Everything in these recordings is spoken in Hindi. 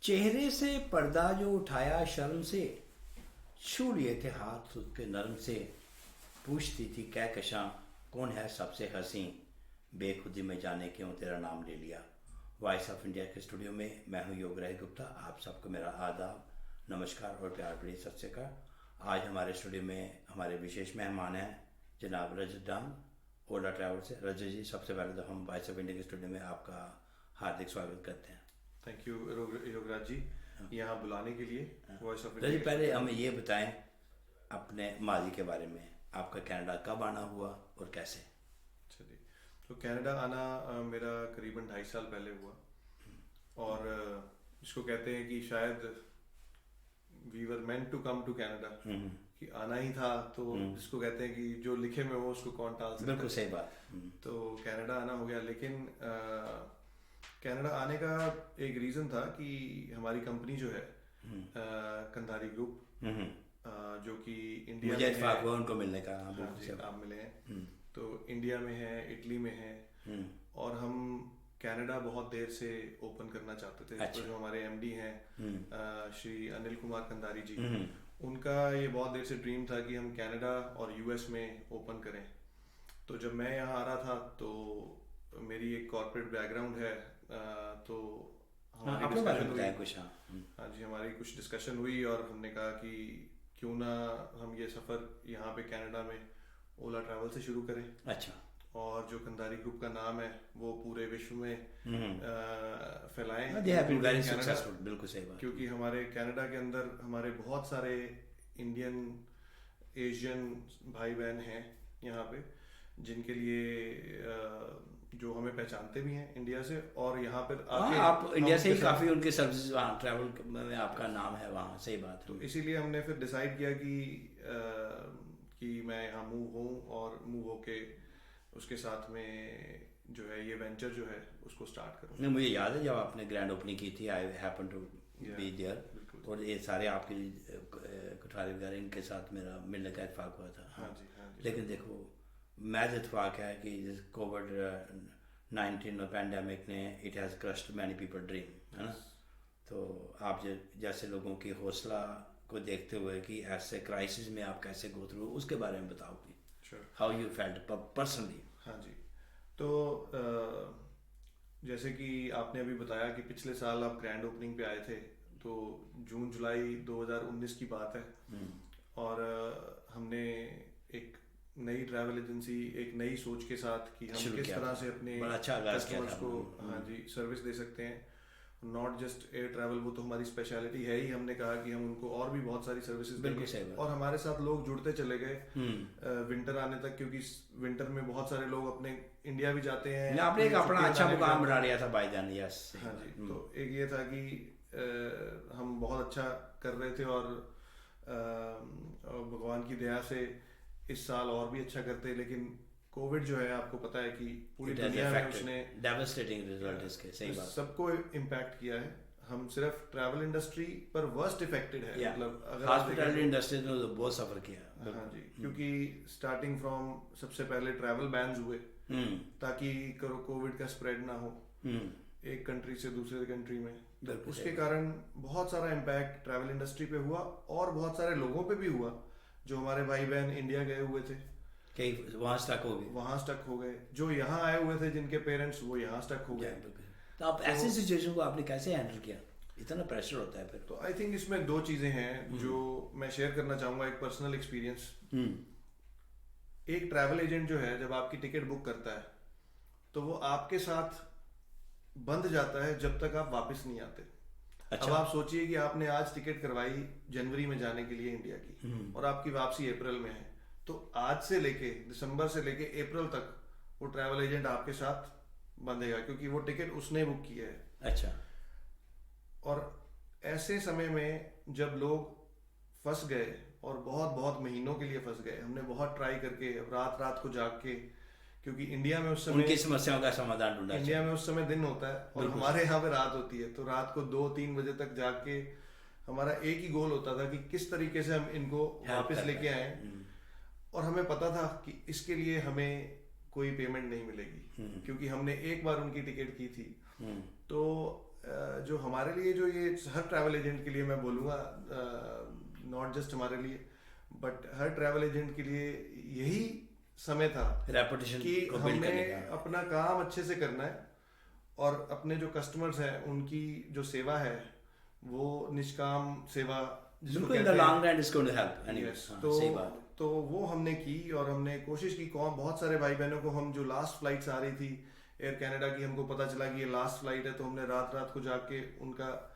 चेहरे से पर्दा जो उठाया शर्म से, छू लिए थे हाथ उसके नरम से। पूछती थी कहकशां कौन है सबसे हंसी, बेखुदी में जाने क्यों तेरा नाम ले लिया। वॉइस ऑफ इंडिया के स्टूडियो में मैं हूँ योगराज गुप्ता। आप सबको मेरा आदाब, नमस्कार और प्यार भरी सत श्री अकाल। आज हमारे स्टूडियो में हमारे विशेष मेहमान हैं जनाब रजत डांग, ओला ट्रैवल से। रजत जी, सबसे पहले तो हम वॉइस ऑफ इंडिया के स्टूडियो में आपका हार्दिक स्वागत करते हैं। थैंक यू योगराज जी, यहाँ बुलाने के लिए वॉइस ऑफ रजत, इंडिया। पहले हमें ये बताएं अपने माजी के बारे में। आपका कनाडा कब आना हुआ और कैसे? चलिए, तो कनाडा आना मेरा करीबन 2.5 साल पहले हुआ। और इसको कहते हैं कि शायद we were meant to come to Canada, कि आना ही था। तो जिसको कहते हैं कि जो लिखे में हो उसको कौन टाल सकता है। बिल्कुल सही बात। तो कनाडा आना हो गया, लेकिन कनाडा आने का एक रीज़न था कि हमारी कंपनी जो है कंधारी ग्रुप, जो कि इंडिया मुझे में इत्तेफाक हुआ उनको मिलने का। हाँ, हाँ बिल्कुल जी, सही। आप मिले हैं। तो इंडिया में है, इटली में है, और हम कनाडा बहुत देर से ओपन करना चाहते थे। अच्छा। तो जो हमारे एमडी हैं श्री अनिल कुमार कंधारी जी, उनका ये बहुत देर से ड्रीम था कि हम कनाडा और यूएस में ओपन करें। तो जब मैं यहाँ आ रहा था तो मेरी एक कॉर्पोरेट बैकग्राउंड है, तो हमारी आप लोग डिस्कशन हुई। बताएं कुछ। हाँ, हाँ जी, हमारी कुछ डिस्कशन हुई और हमने कहा कि क्यों ना हम ये सफ़र यहाँ पे कनाडा में ओला ट्रैवल से शुरू करें। अच्छा। और जो कंधारी ग्रुप का नाम है वो पूरे विश्व में फैलाएं। They have been very Canada- successful. बिल्कुल सही बात। क्योंकि हमारे कनाडा के अंदर हमारे बहुत सारे इंडियन, एशियन भाई बहन हैं यहाँ पे, जिनके लिए जो हमें पहचानते भी हैं इंडिया से, और यहाँ पर आके आप इंडिया से ही उनके साथ- काफ़ी उनके सर्विसेज वहाँ ट्रैवल में आपका नाम है वहाँ। सही बात तो है। इसीलिए हमने फिर डिसाइड किया कि मैं यहाँ मूव हूँ और मूव होके उसके साथ में जो है ये वेंचर जो है उसको स्टार्ट करूँ। नहीं, मुझे याद है जब आपने ग्रैंड ओपनिंग की थी, I happen to be there, और ये सारे आपके कुठारी वगैरह इनके साथ मेरा मिलने का इत्तेफाक हुआ था। हाँ जी, हाँ जी। लेकिन देखो, महज इत्तेफाक है कि कोविड-19 और पैंडेमिक ने it has crushed many people dream, है ना। तो आप जैसे लोगों की हौसला को देखते हुए कि ऐसे क्राइसिस में आप कैसे गो थ्रू, उसके बारे में बताओ कि हाउ यू फेल्ट पर्सनली। हाँ जी, तो जैसे कि आपने अभी बताया कि पिछले साल आप ग्रैंड ओपनिंग पे आए थे, तो जून जुलाई 2019 की बात है। और हमने एक नई ट्रैवल एजेंसी, एक नई सोच के साथ कि हम शुरू किस किया तरह था। से अपने बड़ा अच्छा आगाज किया कस्टमर्स था। को हाँ जी सर्विस दे सकते हैं। नॉट जस्ट एयर ट्रैवल, वो तो हमारी स्पेशलिटी है ही। हमने कहा कि हम उनको और भी बहुत सारी सर्विसेज बिल्कुल सही देंगे, बात। और हमारे साथ लोग जुड़ते चले गए विंटर आने तक, क्योंकि विंटर में बहुत सारे लोग अपने इंडिया भी जाते हैं। आपने एक अपना छुट्टियां अच्छा मनाने भी मुकाम जाते बना हैं। लिया था बाई जान। यस। हाँ जी, तो एक ये था कि हम बहुत अच्छा कर रहे थे, और भगवान की दया से इस साल और भी अच्छा करते। लेकिन कोविड जो है, आपको पता है कि पूरी दुनिया में उसने डेवास्टेटिंग रिजल्ट इसके। सही बात। सबको इम्पैक्ट किया है। हम सिर्फ ट्रैवल इंडस्ट्री पर वर्स्ट इफेक्टेड है। मतलब अगर आप हॉस्पिटैलिटी इंडस्ट्री ने तो बहुत सफर किया। हाँ जी, क्योंकि स्टार्टिंग फ्रॉम सबसे पहले ट्रैवल बैन्स हुए ताकि कोविड का स्प्रेड ना हो एक कंट्री से दूसरे कंट्री में। तो उसके कारण बहुत सारा इम्पैक्ट ट्रैवल इंडस्ट्री पे हुआ, और बहुत सारे लोगों पे भी हुआ जो हमारे भाई बहन इंडिया गए हुए थे, कई वहाँ स्टक हो गए। जो यहाँ आए हुए थे जिनके पेरेंट्स, वो यहाँ स्टक हो गए। तो आप ऐसी सिचुएशन को आपने कैसे हैंडल किया? इतना प्रेशर होता है फिर। तो आई थिंक इसमें दो चीजें हैं जो मैं शेयर करना चाहूंगा। एक पर्सनल एक्सपीरियंस। एक ट्रैवल एजेंट जो है, जब आपकी टिकट बुक करता है तो वो आपके साथ बंध जाता है जब तक आप वापस नहीं आते। अच्छा। अब आप सोचिए कि आपने आज टिकट करवाई जनवरी में जाने के लिए इंडिया की, और आपकी वापसी अप्रैल में है। तो आज से लेके दिसंबर से लेके अप्रैल तक वो ट्रैवल एजेंट आपके साथ बंधेगा, क्योंकि वो टिकट उसने बुक किया है। अच्छा। और ऐसे समय में जब लोग फंस गए, और बहुत बहुत महीनों के लिए फंस गए, हमने बहुत ट्राई करके रात रात को जाग के, क्योंकि इंडिया में उस समय उनकी समस्याओं का समाधान ढूंढा। इंडिया में उस समय दिन होता है और हमारे यहाँ पे रात होती है। तो रात को 2-3 बजे तक जाग के हमारा एक ही गोल होता था कि किस तरीके से हम इनको वापस लेके आए। और हमें पता था कि इसके लिए हमें कोई पेमेंट नहीं मिलेगी, क्योंकि हमने एक बार उनकी टिकट की थी। तो जो हमारे लिए, जो ये हर ट्रैवल एजेंट के लिए मैं बोलूँगा, नॉट जस्ट हमारे लिए बट हर ट्रैवल एजेंट के लिए यही समय था रेपुटेशन कि हमने अपना काम अच्छे से करना है और अपने जो कस्टमर्स हैं उनकी जो सेवा है वो निष्काम सेवा जिसको कहते हैं, long run is going to help anyway. तो वो हमने की और हमने कोशिश की। बहुत सारे भाई बहनों को हम, जो लास्ट फ्लाइट्स आ रही थी एयर कनाडा की, हमको पता चला कि ये लास्ट फ्लाइट है, तो हमने रात रात को जाके उनका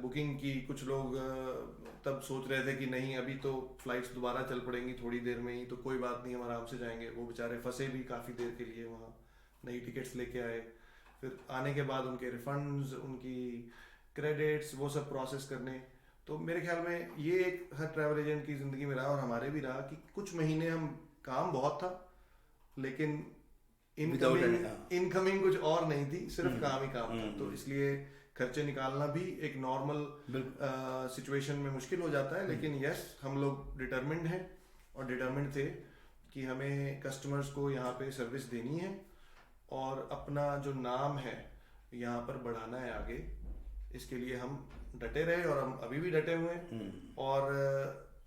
बुकिंग की। कुछ लोग तब सोच रहे थे कि नहीं अभी तो फ्लाइट्स दोबारा चल पड़ेंगी थोड़ी देर में ही, तो कोई बात नहीं हम आराम से जाएंगे। वो बेचारे फंसे भी काफ़ी देर के लिए वहाँ, नई टिकट्स लेके आए, फिर आने के बाद उनके रिफंड्स, उनकी क्रेडिट्स, वो सब प्रोसेस करने। तो मेरे ख्याल में ये एक हर ट्रैवल एजेंट की ज़िंदगी में रहा और हमारे भी रहा कि कुछ महीने हम काम बहुत था लेकिन इनकमिंग कुछ और नहीं थी, सिर्फ काम ही काम था। तो इसलिए खर्चे निकालना भी एक नॉर्मल सिचुएशन में मुश्किल हो जाता है। लेकिन यस, हम लोग डिटरमिन्ड हैं और डिटरमिन्ड थे कि हमें कस्टमर्स को यहाँ पे सर्विस देनी है और अपना जो नाम है यहाँ पर बढ़ाना है आगे। इसके लिए हम डटे रहे और हम अभी भी डटे हुए हैं। और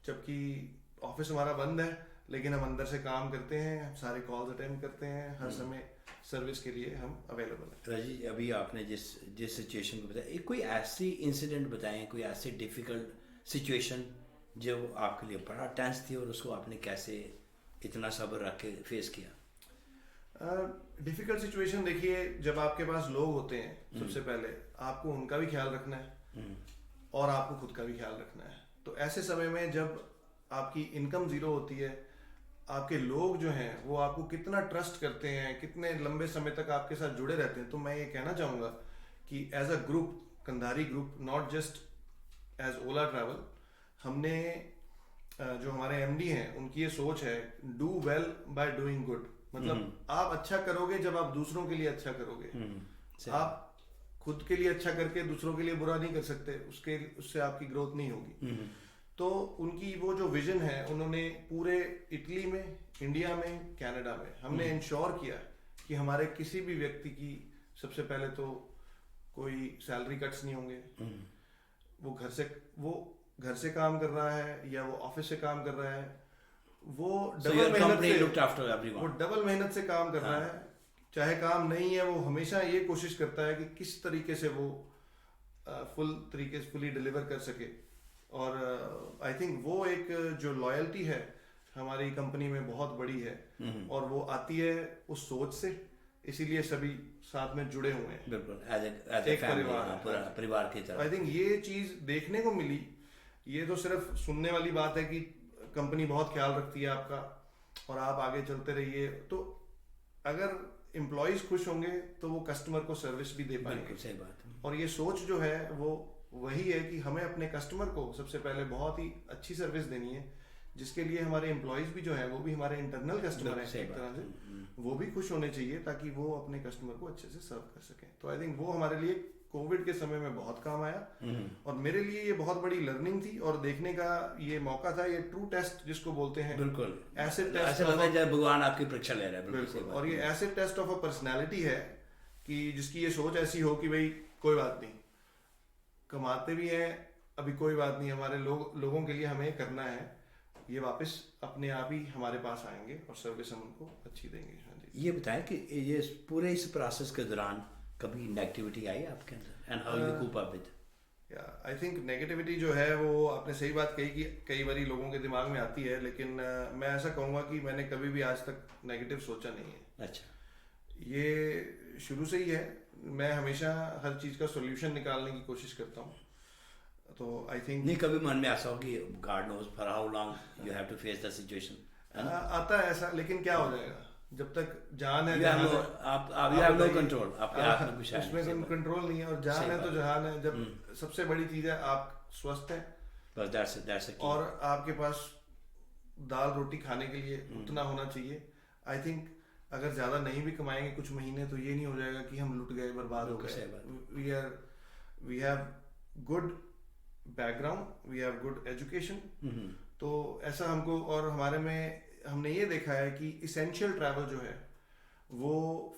जबकि ऑफिस हमारा बंद है लेकिन हम अंदर से काम करते हैं, सारे कॉल्स अटेंड करते हैं, हर समय सर्विस के लिए हम अवेलेबल हैं। राजी, अभी आपने जिस सिचुएशन को बताया, कोई ऐसी इंसिडेंट बताएं, कोई ऐसी डिफ़िकल्ट सिचुएशन जो आपके लिए बड़ा टेंस थी और उसको आपने कैसे इतना सब्र रख के फेस किया? डिफ़िकल्ट सिचुएशन, देखिए जब आपके पास लोग होते हैं सबसे पहले आपको उनका भी ख्याल रखना है और आपको खुद का भी ख्याल रखना है। तो ऐसे समय में जब आपकी इनकम ज़ीरो होती है, आपके लोग जो हैं वो आपको कितना ट्रस्ट करते हैं, कितने लंबे समय तक आपके साथ जुड़े रहते हैं। तो मैं ये कहना चाहूँगा कि as a group, Kandhari group, not just as Ola travel, हमने जो हमारे एमडी हैं उनकी ये सोच है, do well by doing good. मतलब आप अच्छा करोगे जब आप दूसरों के लिए अच्छा करोगे। आप खुद के लिए अच्छा करके दूसरों के लिए बुरा नहीं कर सकते, उससे आपकी ग्रोथ नहीं होगी। तो उनकी वो जो विजन है, उन्होंने पूरे इटली में, इंडिया में, कनाडा में हमने इंश्योर किया कि हमारे किसी भी व्यक्ति की सबसे पहले तो कोई सैलरी कट्स नहीं होंगे। वो घर से काम कर रहा है या वो ऑफिस से काम कर रहा है, वो डबल मेहनत से काम कर रहा है। चाहे काम नहीं है, वो हमेशा ये कोशिश करता है कि किस तरीके से वो फुली डिलीवर कर सके। और आई थिंक वो एक जो लॉयल्टी है हमारी कंपनी में बहुत बड़ी है और वो आती है उस सोच से, इसीलिए सभी साथ में जुड़े हुए हैं। बिल्कुल, एक परिवार की तरह। आई थिंक ये चीज देखने को मिली। ये तो सिर्फ सुनने वाली बात है कि कंपनी बहुत ख्याल रखती है आपका और आप आगे चलते रहिए। तो अगर एम्प्लॉयज खुश होंगे तो वो कस्टमर को सर्विस भी दे पाएंगे। सही बात। और ये सोच जो है वो वही है कि हमें अपने कस्टमर को सबसे पहले बहुत ही अच्छी सर्विस देनी है, जिसके लिए हमारे एम्प्लॉयज भी जो है वो भी हमारे इंटरनल कस्टमर हैं एक तरह से, वो भी खुश होने चाहिए ताकि वो अपने कस्टमर को अच्छे से सर्व कर सकें। तो आई थिंक वो हमारे लिए कोविड के समय में बहुत काम आया और मेरे लिए ये बहुत बड़ी लर्निंग थी और देखने का ये मौका था, ये ट्रू टेस्ट जिसको बोलते हैं। बिल्कुल, ऐसे टेस्ट भगवान आपकी परीक्षा ले रहा है। बिल्कुल, और ये ऐसे टेस्ट ऑफ अ पर्सनैलिटी है कि जिसकी ये सोच ऐसी हो कि भाई कोई बात नहीं, कमाते भी हैं अभी, कोई बात नहीं, हमारे लोगों के लिए हमें करना है, ये वापस अपने आप ही हमारे पास आएंगे और सर्विस हम उनको अच्छी देंगे। हाँ जी। ये बताएं कि ये पूरे इस प्रोसेस के दौरान कभी नेगेटिविटी आई आपके अंदर, and how you cope up with? I think negativity जो है वो आपने सही बात कही कि कई बारी लोगों के दिमाग में आती है, लेकिन मैं ऐसा कहूँगा कि मैंने कभी भी आज तक नेगेटिव सोचा नहीं है। अच्छा, ये शुरू से ही है। मैं हमेशा हर चीज़ का सोल्यूशन निकालने की कोशिश करता हूँ। तो आई थिंक नहीं कभी मन में ऐसा हो कि God knows for how long you have to face the situation, आता है ऐसा, लेकिन क्या हो जाएगा जब तक जान है, आप हैव नो कंट्रोल, आपके हाथ में कुछ है, उसमें कंट्रोल नहीं है। और जान है तो जहान है। जब सबसे बड़ी चीज़ है आप स्वस्थ हैं बस, that's a key। और आपके पास दाल रोटी खाने के लिए उतना होना चाहिए। आई थिंक अगर ज़्यादा नहीं भी कमाएंगे कुछ महीने तो ये नहीं हो जाएगा कि हम लुट गए, बर्बाद हो गए। We have good background, we have good education. तो ऐसा हमको, और हमारे में हमने ये देखा है कि इसेंशियल ट्रैवल जो है वो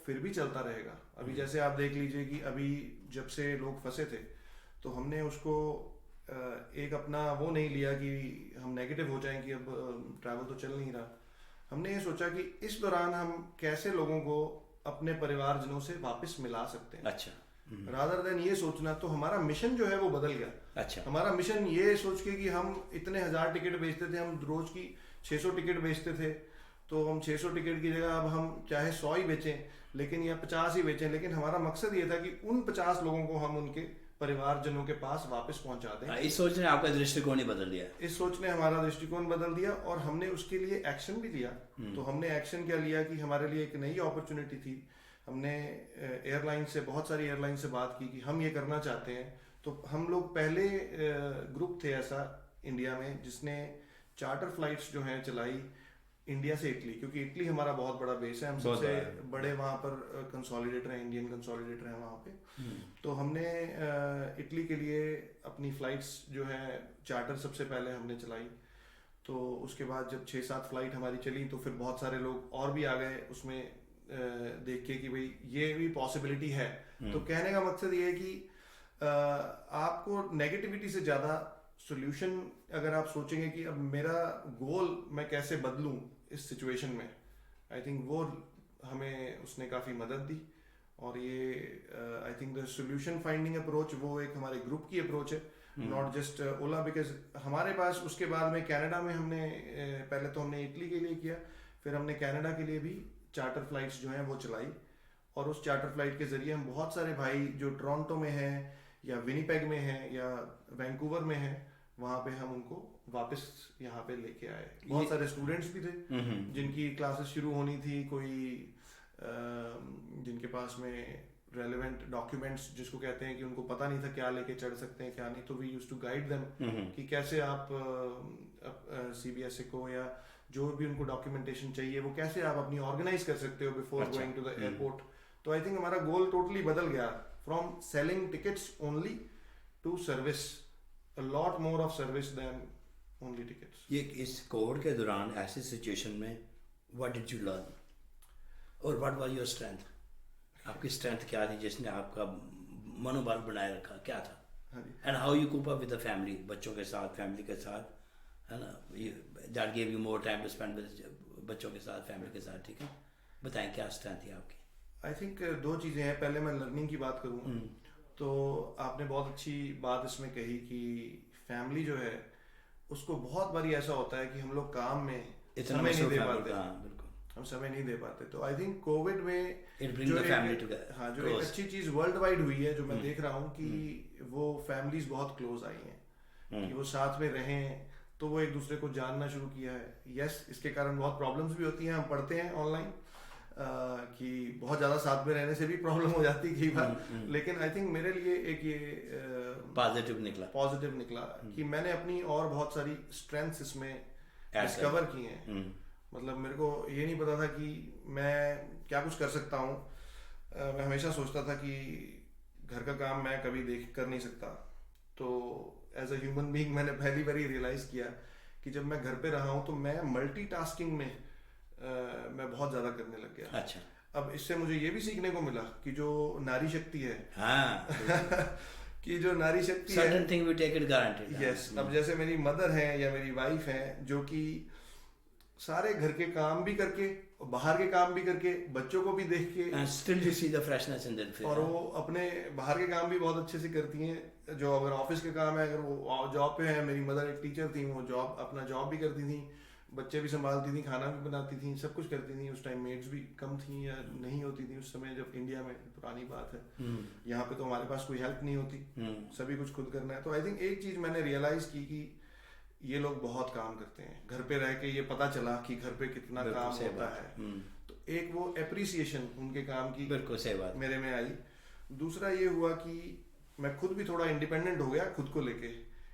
फिर भी चलता रहेगा। अभी जैसे आप देख लीजिए कि अभी जब से लोग फंसे थे तो हमने उसको एक अपना वो नहीं लिया कि हम नेगेटिव हो जाएं कि अब ट्रैवल तो चल नहीं रहा। हमने ये सोचा कि इस दौरान हम कैसे लोगों को अपने परिवारजनों से वापस मिला सकते हैं। अच्छा। रादर देन ये सोचना, तो हमारा मिशन जो है वो बदल गया। अच्छा। हमारा मिशन ये सोच के कि हम इतने 1000 टिकट बेचते थे, हम रोज की 600 टिकट बेचते थे, तो हम 600 टिकट की जगह अब हम चाहे 100 ही बेचें लेकिन या 50 ही बेचें, लेकिन हमारा मकसद ये था कि उन 50 लोगों को हम उनके परिवारजनों के पास वापस पहुंचा दें। इस सोच ने आपका दृष्टिकोण ही बदल दिया। इस सोच ने हमारा दृष्टिकोण बदल दिया और हमने उसके लिए एक्शन भी लिया। तो हमने एक्शन क्या लिया कि हमारे लिए एक नई अपॉर्चुनिटी थी। हमने एयरलाइन से, बहुत सारी एयरलाइन से बात की कि हम ये करना चाहते हैं। तो हम लोग पहले ग्रुप थे ऐसा इंडिया में जिसने चार्टर फ्लाइट्स जो हैं चलाई इंडिया से इटली, क्योंकि इटली हमारा बहुत बड़ा बेस है, हम सबसे बड़े वहाँ पर कंसोलिडेटर हैं, इंडियन कंसोलिडेटर हैं वहाँ पे। तो हमने इटली के लिए अपनी फ्लाइट्स जो है चार्टर सबसे पहले हमने चलाई। तो उसके बाद जब 6-7 फ्लाइट हमारी चली तो फिर बहुत सारे लोग और भी आ गए उसमें देख के कि भाई ये भी पॉसिबिलिटी है। तो कहने का मकसद ये है कि आपको नेगेटिविटी से ज़्यादा सोल्यूशन अगर आप सोचेंगे कि अब मेरा गोल मैं कैसे बदलूं इस सिचुएशन में, आई थिंक वो हमें उसने काफ़ी मदद दी। और ये I think the solution finding approach वो एक हमारे ग्रुप की अप्रोच है, नॉट जस्ट ओला। बिकॉज हमारे पास उसके बाद में कनाडा में हमने पहले तो हमने इटली के लिए किया, फिर हमने कनाडा के लिए भी चार्टर फ्लाइट्स जो हैं वो चलाई। और उस चार्टर फ्लाइट के जरिए हम बहुत सारे भाई जो टोरंटो में हैं या विनीपेग में हैं या वैंकूवर में हैं, वहाँ पे हम उनको वापस यहाँ पे लेके आए। बहुत सारे स्टूडेंट्स भी थे जिनकी क्लासेस शुरू होनी थी, कोई जिनके पास में रेलेवेंट डॉक्यूमेंट्स जिसको कहते हैं कि उनको पता नहीं था क्या लेके चढ़ सकते हैं क्या नहीं, तो we used to guide them कि कैसे आप CBSA को या जो भी उनको डॉक्यूमेंटेशन चाहिए वो कैसे आप अपनी ऑर्गेनाइज कर सकते हो before going to the airport. तो आई थिंक हमारा गोल टोटली बदल गया, from selling tickets only to service, a lot more of service than only tickets. ये इस कोविड के दौरान ऐसी सिचुएशन में what did you learn और what was your strength? आपकी स्ट्रेंथ क्या थी जिसने आपका मनोबल बनाए रखा, क्या था? And how you cope up with the family, बच्चों के साथ, फैमिली के साथ, है ना? That gave you more time to spend with बच्चों के साथ, फैमिली के साथ, ठीक है? बताएं क्या स्ट्रेंथ थी आपकी? I think दो चीज़ें हैं। पहले मैं लर्निंग की बात करूँ तो आपने बहुत अच्छी बात इसमें कही कि फैमिली जो है उसको बहुत बारी ऐसा होता है कि हम लोग काम में समय नहीं दे पाते, हम समय नहीं दे पाते। तो आई थिंक कोविड में जो एक अच्छी चीज वर्ल्ड वाइड हुई है, जो मैं देख रहा हूँ कि वो फैमिलीज बहुत क्लोज आई हैं, कि वो साथ में रहें, तो वो एक दूसरे को जानना शुरू किया है। यस, इसके कारण बहुत प्रॉब्लम्स भी होती हैं, हम पढ़ते हैं ऑनलाइन कि बहुत ज़्यादा साथ में रहने से भी प्रॉब्लम हो जाती है कई बार, लेकिन आई थिंक मेरे लिए एक ये पॉजिटिव निकला कि मैंने अपनी और बहुत सारी स्ट्रेंथ्स इसमें डिस्कवर की हैं। मतलब मेरे को ये नहीं पता था कि मैं क्या कुछ कर सकता हूँ। मैं हमेशा सोचता था कि घर का काम मैं कभी देख कर नहीं सकता। तो एज अ ह्यूमन बीइंग मैंने पहली बार रियलाइज़ किया कि जब मैं घर पे रहा हूँ तो मैं मल्टीटास्किंग में मैं बहुत ज़्यादा करने लग गया। अच्छा। अब इससे मुझे ये भी सीखने को मिला कि जो नारी शक्ति है, हाँ कि जो नारी शक्ति है, certain thing we take it granted. Yes. अब जैसे मेरी मदर हैं या मेरी वाइफ हैं जो कि सारे घर के काम भी करके, बाहर के काम भी करके, बच्चों को भी देख के, and still you see the freshness in their face. और वो अपने बाहर के काम भी बहुत अच्छे से करती हैं। जो अगर ऑफिस के काम है, अगर वो जॉब पे है, मेरी मदर एक टीचर थी, वो अपना जॉब भी करती थी, बच्चे भी संभालती थी, खाना भी बनाती थी, सब कुछ करती थी। उस टाइम मेड्स भी कम थी या नहीं होती थी उस समय, जब इंडिया में, पुरानी बात है। यहाँ पे तो हमारे पास कोई हेल्प नहीं होती, सभी कुछ खुद करना है। तो आई थिंक एक चीज मैंने रियलाइज की कि ये लोग बहुत काम करते हैं। घर पे रह के ये पता चला कि घर पे कितना काम होता है। तो एक वो एप्रिसिएशन उनके काम की बिल्कुल सही बात मेरे में आई। दूसरा ये हुआ कि मैं खुद भी थोड़ा इंडिपेंडेंट हो गया खुद को लेके,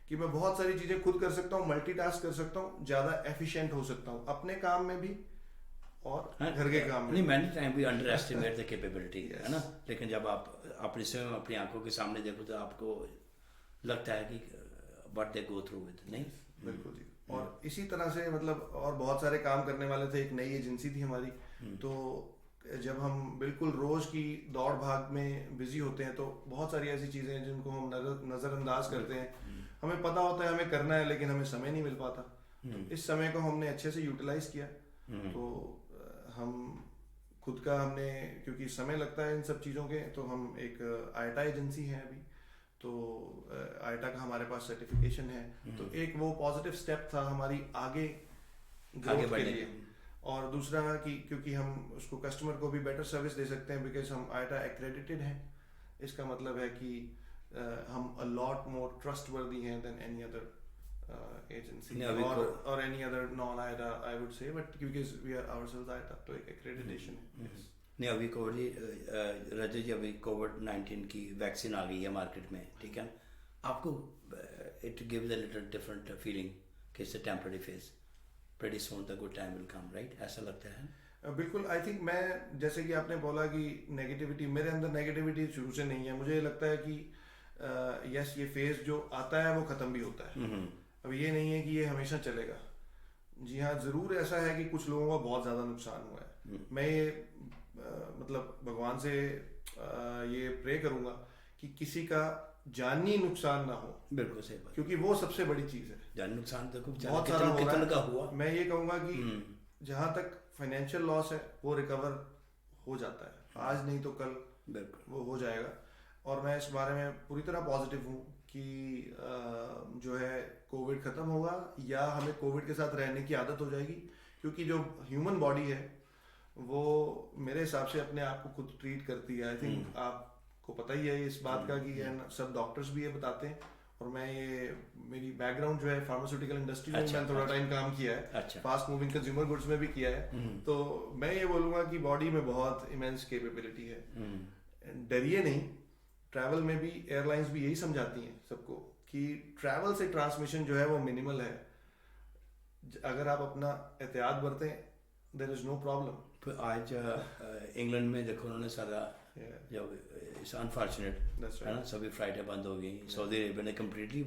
कि मैं बहुत सारी चीजें खुद कर सकता हूँ, मल्टीटास्क कर सकता हूँ, ज्यादा एफिशिएंट हो सकता हूँ अपने काम में भी और घर के काम में। नहीं, many time we underestimate the capability, है ना? लेकिन जब आप अपने स्वयं अपनी आंखों के सामने देखो तो आपको लगता है कि what they go through with. नहीं, बिल्कुल जी। और इसी तरह से मतलब और बहुत सारे काम करने वाले थे। एक नई एजेंसी थी हमारी, तो जब हम बिल्कुल रोज की दौड़ भाग में बिजी होते हैं तो बहुत सारी ऐसी चीजें हैं जिनको हम नजरअंदाज करते हैं। हमें पता होता है हमें करना है लेकिन हमें समय नहीं मिल पाता। तो इस समय को हमने अच्छे से यूटिलाइज किया। तो हम खुद का हमने, क्योंकि समय लगता है इन सब चीज़ों के, तो हम एक आईटा एजेंसी है अभी। तो आईटा का हमारे पास सर्टिफिकेशन है। तो एक वो पॉजिटिव स्टेप था हमारी आगे ग्रोथ के लिए। और दूसरा कि क्योंकि हम उसको कस्टमर को भी बेटर सर्विस दे सकते हैं बिकॉज हम आईटा एक्रेडिटेड हैं। इसका मतलब है कि हम अ लॉट मोर ट्रस्टवर्दी हैं than any other agency or any other non-AITA, I would say, but because we are ourselves AITA, तो एक accreditation है। नहीं, अभी रजत जी अभी कोविड-19 की वैक्सीन आ गई है मार्केट में, ठीक है। आपको it gives a little different feeling कि it's a temporary phase, pretty soon the good time will come, right? ऐसा लगता है। बिल्कुल। आई थिंक मैं, जैसे कि आपने बोला कि नेगेटिविटी, मेरे अंदर नेगेटिविटी शुरू से नहीं है। मुझे लगता है कि यस, ये फेज जो आता है वो खत्म भी होता है। अब ये नहीं है कि ये हमेशा चलेगा। जी हाँ, ज़रूर ऐसा है कि कुछ लोगों का बहुत ज़्यादा नुकसान हुआ है। मैं ये मतलब भगवान से ये प्रे करूँगा कि किसी का जानी नुकसान ना हो। बिल्कुल सही बात, क्योंकि वो सबसे बड़ी चीज़ है। जानी नुकसान तो बहुत सारा हुआ। मैं ये कहूँगा कि जहाँ तक फाइनेंशियल लॉस है वो रिकवर हो जाता है, आज नहीं तो कल वो हो जाएगा। और मैं इस बारे में पूरी तरह पॉजिटिव हूँ कि जो है कोविड ख़त्म होगा या हमें कोविड के साथ रहने की आदत हो जाएगी। क्योंकि जो ह्यूमन बॉडी है वो मेरे हिसाब से अपने आप को खुद ट्रीट करती है। आई थिंक आपको पता ही है इस बात का कि सब डॉक्टर्स भी ये बताते हैं। और मैं ये, मेरी बैकग्राउंड जो है फार्मास्यूटिकल इंडस्ट्री में, मैंने थोड़ा टाइम काम किया है, फास्ट मूविंग कंज्यूमर गुड्स में भी किया है। तो मैं ये बोलूँगा कि बॉडी में बहुत इमेंस कैपेबिलिटी है। डरिए नहीं। ट्रैवल में भी एयरलाइंस भी यही समझाती हैं सबको कि ट्रैवल से ट्रांसमिशन जो है वो मिनिमल है। अगर आप अपना एहतियात बरतें, देयर इज नो प्रॉब्लम। आज इंग्लैंड में देखो उन्होंने सारा जब इट्स अनफॉर्चुनेट है ना, सभी फ्लाइटें बंद हो गई। सऊदी अरेबिया ने कम्प्लीटली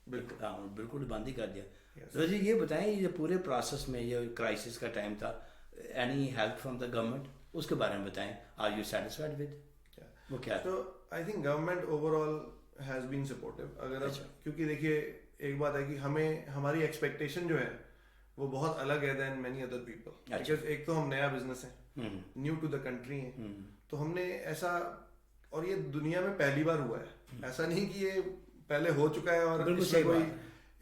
बिल्कुल बंद ही कर दिया। तो जी ये बताएं, ये पूरे प्रोसेस में ये क्राइसिस का टाइम था, any help from the government, उसके बारे में बताएं। आर यू सेटिस्फाइड विद वो क्या? तो I think government overall has been supportive. अगर क्योंकि देखिए एक बात है कि हमें, हमारी एक्सपेक्टेशन जो है वो बहुत अलग है than many other people. Because एक तो हम नया बिजनेस है, न्यू टू द कंट्री है। तो हमने ऐसा, और ये दुनिया में पहली बार हुआ है। ऐसा नहीं कि ये पहले हो चुका है और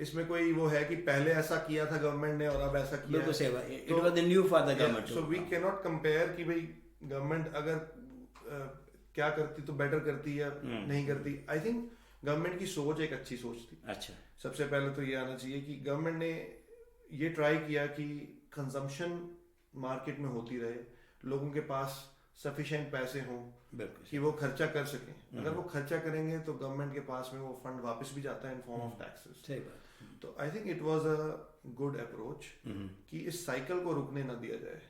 इसमें कोई वो है कि पहले ऐसा किया था गवर्नमेंट ने और अब ऐसा किया है। So we can not compare कि भाई गवर्नमेंट अगर क्या करती तो बेटर करती या नहीं करती। आई थिंक गवर्नमेंट की सोच एक अच्छी सोच थी। अच्छा, सबसे पहले तो ये आना चाहिए कि गवर्नमेंट ने ये ट्राई किया कि कंजम्पशन मार्केट में होती रहे, लोगों के पास सफिशिएंट पैसे हों कि वो खर्चा कर सकें। अगर वो खर्चा करेंगे तो गवर्नमेंट के पास में वो फंड वापस भी जाता है इन फॉर्म ऑफ टैक्सेस। सही बात। तो I think it was a good approach कि इस साइकिल को रुकने ना दिया जाए।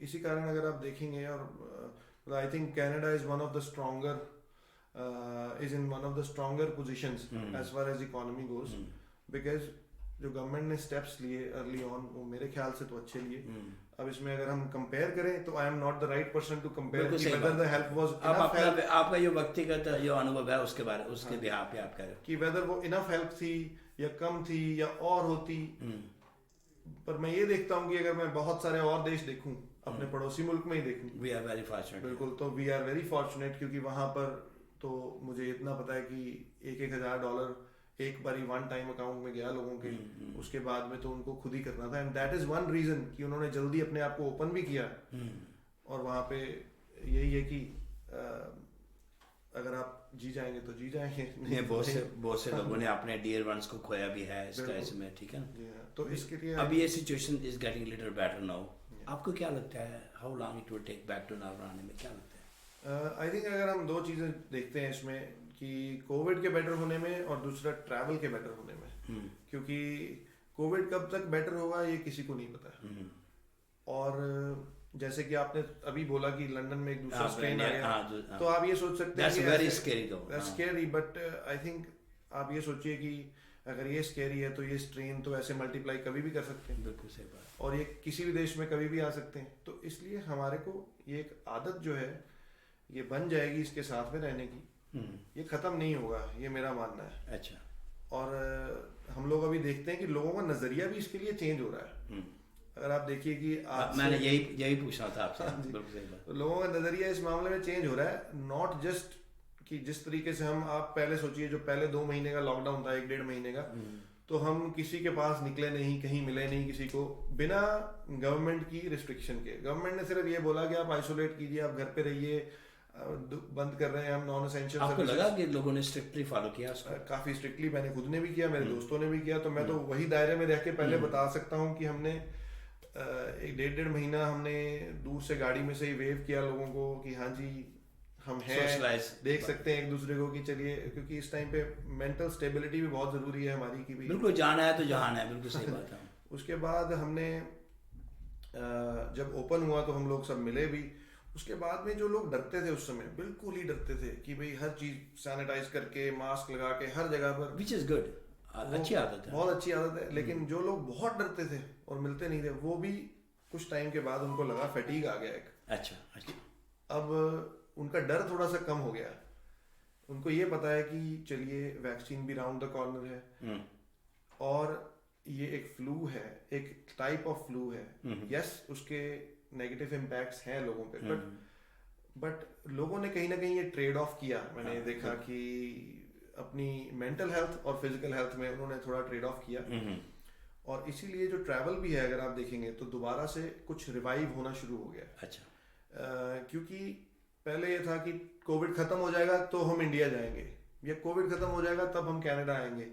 इसी कारण अगर आप देखेंगे, और I think Canada is one of the stronger is in one of the stronger positions as far as economy goes, because जो गवर्नमेंट ने स्टेप्स लिए अर्ली ऑन वो मेरे ख्याल से तो अच्छे लिए। अब इसमें अगर हम कंपेयर करें तो I am not the right person to compare whether the help was enough help. आपका जो व्यक्तिगत जो अनुभव है उसके बारे, उसके बिहाफ पे आप कह रहे हो कि वेदर वो इनफ हेल्प थी या कम थी या और होती। पर मैं ये देखता हूँ कि अगर मैं बहुत सारे और देश देखूं, अपने पड़ोसी मुल्क में ही देखूं, वी आर वेरी फॉर्चुनेट। बिल्कुल, तो वी आर वेरी फॉर्चुनेट क्योंकि वहां पर तो मुझे इतना पता है कि $1,000 एक बारी वन टाइम अकाउंट में गया लोगों के। उसके बाद में तो उनको खुद ही करना था, and that is one reason कि उन्होंने जल्दी अपने आप को ओपन भी किया। और वहाँ पे यही है कि अगर आप जी जाएंगे तो जी जाएंगे, नहीं बहुत से लोगों ने अपने डियर वंस को खोया भी है इस क्राइसिस में, ठीक है ना। तो इसके लिए अभी ये situation is getting little better now. आपको क्या लगता है, how long it will take back to normal आने में, क्या लगता है? आई थिंक अगर हम दो चीज़ें देखते हैं इसमें कि कोविड के बेटर होने में और दूसरा ट्रैवल के बेटर होने में, क्योंकि कोविड कब तक बेटर होगा ये किसी को नहीं पता। और जैसे कि आपने अभी बोला कि लंदन में एक दूसरा स्ट्रेन आ गया, तो आप ये सोच सकते हैं that's very scary, but I think आप ये सोचिए कि अगर ये स्केरी है तो ये स्ट्रेन तो ऐसे मल्टीप्लाई कभी भी कर सकते हैं। बिल्कुल सही बात। और ये किसी भी देश में कभी भी आ सकते हैं। तो इसलिए हमारे को ये एक आदत जो है ये बन जाएगी इसके साथ में रहने की, ये खत्म नहीं होगा, ये मेरा मानना है। अच्छा। और हम लोग अभी देखते हैं कि लोगों का नजरिया भी इसके लिए चेंज हो रहा है। अगर आप देखिए कि आज मैंने यही पूछना था आपसे। बिल्कुल सही बात। तो लोगों का नजरिया इस मामले में चेंज हो रहा है। नॉट जस्ट कि जिस तरीके से हम, आप पहले सोचिए जो पहले 2 महीने का लॉकडाउन था, 1-1.5 महीने का, तो हम किसी के पास निकले नहीं, कहीं मिले नहीं किसी को, बिना गवर्नमेंट की रिस्ट्रिक्शन के। गवर्नमेंट ने सिर्फ ये बोला कि आप आइसोलेट कीजिए, आप घर पे रहिए, बंद कर रहे हैं हम नॉन एसेंशियल। आपको लगा कि लोगों ने स्ट्रिक्टली फॉलो किया उसको? काफी स्ट्रिक्टली मैंने खुद ने भी किया, मेरे दोस्तों ने भी किया। तो मैं तो वही दायरे में रह के पहले बता सकता हूँ कि हमने 1-1.5 महीना हमने दूर से गाड़ी में से ही वेव किया लोगों को कि हाँ जी हम हैं, देख सकते हैं एक दूसरे को कि चलिए, क्योंकि इस टाइम पे मेंटल स्टेबिलिटी भी बहुत जरूरी है हमारी की भी। बिल्कुल, जाना है तो जहान है, बिल्कुल सही बात है। उसके बाद हमने जब ओपन हुआ तो हम लोग सब मिले भी। उसके बाद में जो लोग डरते थे उस समय, बिल्कुल ही डरते थे कि भाई हर चीज सैनिटाइज करके, मास्क लगा के हर जगह पर, विच इज गुड, अच्छी आदत है, बहुत अच्छी आदत है। लेकिन जो लोग बहुत डरते थे और मिलते नहीं थे, वो भी कुछ टाइम के बाद उनको लगा फैटीग आ गया एक। अच्छा। अब उनका डर थोड़ा सा कम हो गया। उनको ये पता है कि चलिए वैक्सीन भी राउंड द कॉर्नर है और ये एक फ्लू है, एक टाइप ऑफ फ्लू है। यस, उसके नेगेटिव इम्पैक्ट्स हैं लोगों पे, बट लोगों ने कहीं ना कहीं ये ट्रेड ऑफ किया। मैंने देखा कि अपनी मेंटल हेल्थ और फिजिकल हेल्थ में उन्होंने थोड़ा ट्रेड ऑफ किया। और इसीलिए जो ट्रैवल भी है, अगर आप देखेंगे तो दोबारा से कुछ रिवाइव होना शुरू हो गया। अच्छा। क्योंकि पहले ये था कि कोविड खत्म हो जाएगा तो हम इंडिया जाएंगे, या कोविड खत्म हो जाएगा तब हम कनाडा आएंगे।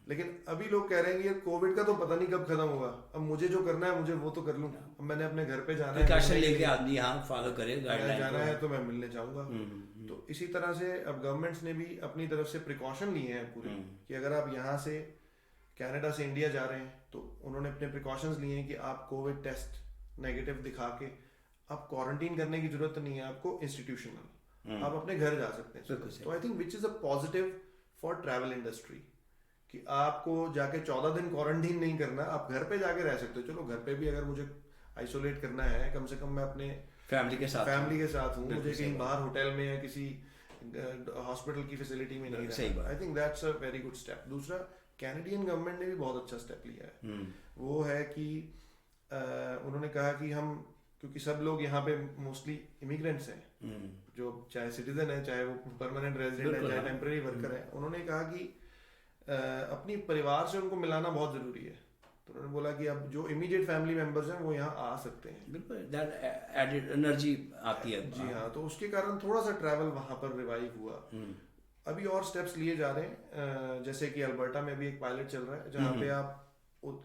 लेकिन अभी लोग कह रहे हैं कि कोविड का तो पता नहीं कब खत्म होगा, अब मुझे जो करना है मुझे वो तो कर लूँ। अब मैंने अपने घर पे जाना है, लेके आदमी यहाँ फॉलो करे, गाइडलाइन जाना है तो मैं मिलने जाऊंगा। तो इसी तरह से अब गवर्नमेंट्स ने भी अपनी तरफ से प्रिकॉशन लिए हैं पूरे, कि अगर आप यहाँ से कनाडा से इंडिया जा रहे हैं तो उन्होंने अपने प्रिकॉशंस लिए हैं कि आप कोविड टेस्ट नेगेटिव दिखा के आप क्वारंटीन करने की जरूरत नहीं है आपको इंस्टीट्यूशनल, आप अपने घर जा सकते हैं। तो I think which is a positive for travel industry कि आपको जाके 14 दिन क्वारंटीन नहीं करना, आप घर पे जाके रह सकते हो। चलो घर पे भी अगर मुझे आइसोलेट करना है, कम से कम मैं अपने फैमिली के साथ हूँ, मुझे कहीं बाहर होटल में या किसी हॉस्पिटल की फैसिलिटी में नहीं रहना। I think that's a very good step. दूसरा, कैनेडियन गवर्नमेंट ने भी बहुत अच्छा स्टेप लिया है। वो है कि उन्होंने कहा कि हम, क्योंकि सब लोग यहाँ पे मोस्टली इमिग्रेंट्स हैं, जो चाहे सिटीजन है, चाहे वो परमानेंट रेजिडेंट है, चाहे टेम्पररी वर्कर है, उन्होंने कहा कि अपनी परिवार से उनको मिलाना बहुत जरूरी है। तो उन्होंने बोला कि अब जो इमीडिएट फैमिली मेंबर्स हैं वो यहाँ आ सकते हैं। बिल्कुल, दैट एडेड एनर्जी आती है। जी हाँ, तो उसके कारण थोड़ा सा ट्रैवल वहाँ पर रिवाइव हुआ। अभी और स्टेप्स लिए जा रहे हैं, जैसे कि अल्बर्टा में भी एक पायलट चल रहा है जहाँ पे आप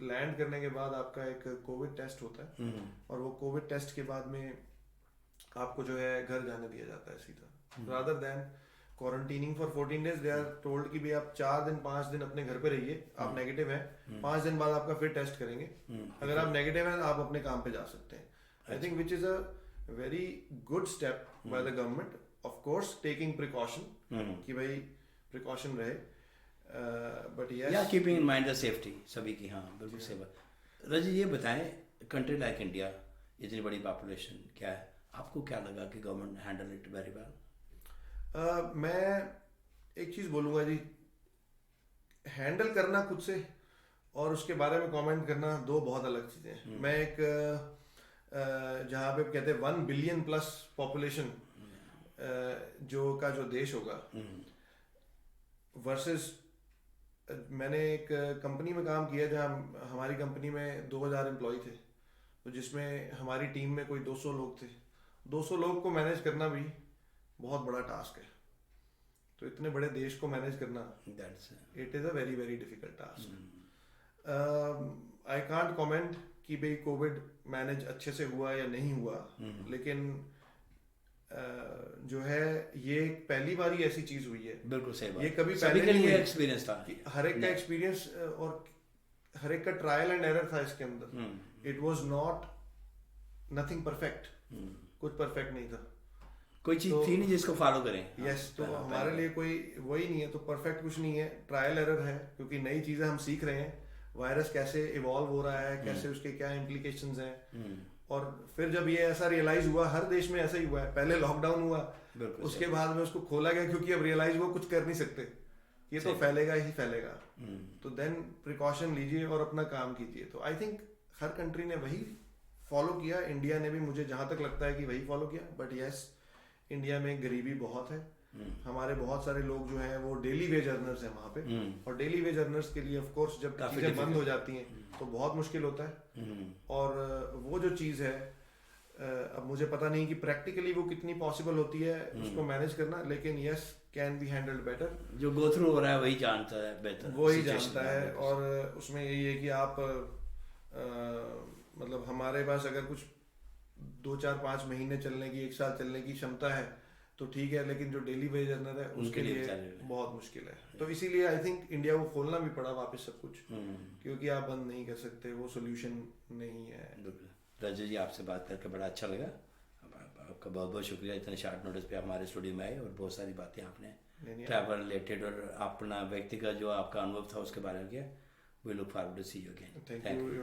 लैंड करने के बाद आपका एक कोविड टेस्ट होता है, और वो कोविड टेस्ट के बाद में आपको जो है घर जाने दिया जाता है सीधा, rather than quarantining for 14 days. They are told कि भी आप 4 दिन 5 दिन अपने घर पे रहिए, आप नेगेटिव हैं, 5 दिन बाद आपका फिर टेस्ट करेंगे, अगर आप नेगेटिव हैं आप अपने काम पे जा सकते हैं। I think which is a very good step by the government, of course taking precaution कि भाई प्रिकॉशन रहे, बट या keeping in mind the safety सभी की। हाँ, बिल्कुल सही बात। रजी, ये बताएं, कंट्री लाइक इंडिया, इतनी बड़ी पॉपुलेशन, क्या है, आपको क्या लगा कि government handle it very well? मैं एक चीज बोलूंगा जी, हैंडल करना खुद से और उसके बारे में कमेंट करना दो बहुत अलग चीजें हैं। मैं एक जहाँ पे कहते हैं 1 बिलियन प्लस पॉपुलेशन जो देश होगा, वर्सेस मैंने एक कंपनी में काम किया जहाँ हमारी कंपनी में 2000 एम्प्लॉय थे, तो जिसमें हमारी टीम में कोई 200 लोग थे। 200 लोग को मैनेज करना भी बहुत बड़ा टास्क है। तो इतने बड़े देश को मैनेज करना, it is a very very difficult task. I can't comment कि भाई कोविड मैनेज अच्छे से हुआ या नहीं हुआ, लेकिन जो है ये पहली बार ही ऐसी चीज हुई है। बिल्कुल सही बात। ये कभी पहले नहीं हुई। एक्सपीरियंस था, हर एक का एक्सपीरियंस और हर एक का ट्रायल एंड एरर था इसके अंदर। It was not nothing perfect, कुछ परफेक्ट नहीं था। कोई चीज़ थी नहीं जिसको फॉलो करें। यस, तो हमारे लिए कोई वही नहीं है, तो परफेक्ट कुछ नहीं है, ट्रायल एरर है, क्योंकि नई चीज़ें हम सीख रहे हैं, वायरस कैसे इवॉल्व हो रहा है, कैसे उसके क्या इम्प्लीकेशंस हैं। और फिर जब ये ऐसा रियलाइज हुआ, हर देश में ऐसा ही हुआ है, पहले लॉकडाउन हुआ, उसके बाद में उसको खोला गया, क्योंकि अब रियलाइज हुआ कुछ कर नहीं सकते, ये तो फैलेगा ही फैलेगा, तो देन प्रिकॉशन लीजिए और अपना काम कीजिए। तो आई थिंक हर कंट्री ने वही फॉलो किया, इंडिया ने भी मुझे जहां तक लगता है कि वही फॉलो किया। बट यस, इंडिया में गरीबी बहुत है, हमारे बहुत सारे लोग जो हैं वो डेली वेज अर्नर्स हैं वहाँ पे, और डेली वेज अर्नर्स के लिए ऑफ कोर्स जब चीज़ें बंद हो जाती हैं तो बहुत मुश्किल होता है। और वो जो चीज़ है, अब मुझे पता नहीं कि प्रैक्टिकली वो कितनी पॉसिबल होती है उसको मैनेज करना, लेकिन yes, can be handled better. जो गो थ्रू हो रहा है वही जानता है बेहतर, वही जानता है। और उसमें यही है कि आप मतलब हमारे पास अगर कुछ 2-4-5 महीने चलने की, 1 साल चलने की क्षमता है तो ठीक है, लेकिन जो डेली वेज अर्नर है उसके लिए बहुत मुश्किल है। तो इसीलिए आई थिंक इंडिया को खोलना भी पड़ा वापस सब कुछ, क्योंकि आप बंद नहीं कर सकते, वो सोल्यूशन नहीं है। रजत जी, आपसे बात करके बड़ा अच्छा लगा, आपका बहुत बहुत शुक्रिया, इतने शॉर्ट नोटिस पे हमारे स्टूडियो में आए और बहुत सारी बातें आपने ट्रैवल रिलेटेड और अपना व्यक्तिगत जो आपका अनुभव था उसके बारे में किया। We look forward to see you again. Thank you.